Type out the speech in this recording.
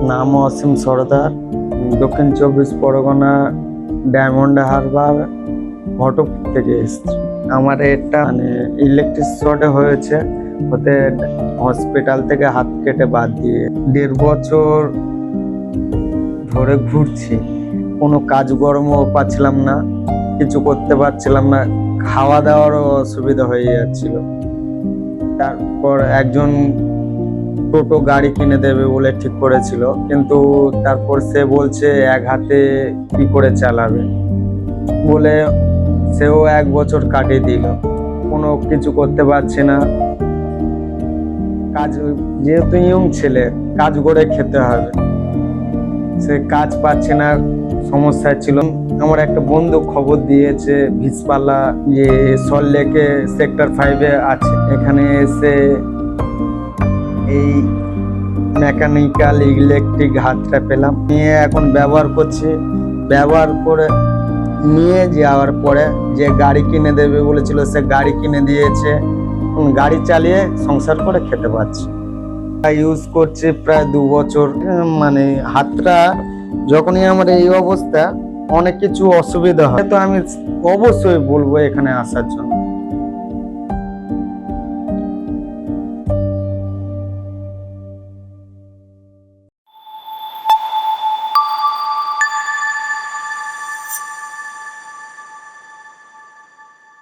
নাম অসীম সরদার, দক্ষিণ 24 পরগনা ডায়মন্ড হারবার ঘটক থেকে এসেছি। আমার এটা ইলেকট্রিক শর্টে হয়েছে, ওতে হসপিটাল থেকে হাত কেটে বাদ দিয়ে 1.5 বছর ধরে ঘুরছি। কোনো কাজকর্মও পাচ্ছিলাম না, কিছু করতে পারছিলাম না, খাওয়া দাওয়ারও অসুবিধা হয়ে যাচ্ছিল। তারপর একজন টোটো গাড়ি কিনে দেবে বলে ঠিক করেছিল, কিন্তু তারপর সে বলছে এক হাতে কি করে চালাবে বলে সেও 1 বছর কাটিয়ে দিল। কোনো কিছু করতে পারছে না, কাজ যেহেতু ইয়ং ছেলে কাজ করে খেতে হবে, সে কাজ পাচ্ছে না, সমস্যা ছিল। আমার একটা বন্ধু খবর দিয়েছে ভিসপাল্লা যে সল্টলেকে সেক্টর 5-এ আছে, এখানে এসে এই মেকানিক্যাল ইলেকট্রিক হাতটা পেলাম, নিয়ে এখন ব্যবহার করছি। ব্যবহার করে নিয়ে যাওয়ার পরে যে গাড়ি কিনে দেবে বলেছিল সে গাড়ি কিনে দিয়েছে, গাড়ি চালিয়ে সংসার করে খেতে পারছি। ইউজ করছি প্রায় 2 বছর। হাতটা যখনই আমার এই অবস্থা, অনেক কিছু অসুবিধা হয়, তো আমি অবশ্যই বলবো এখানে আসার জন্য।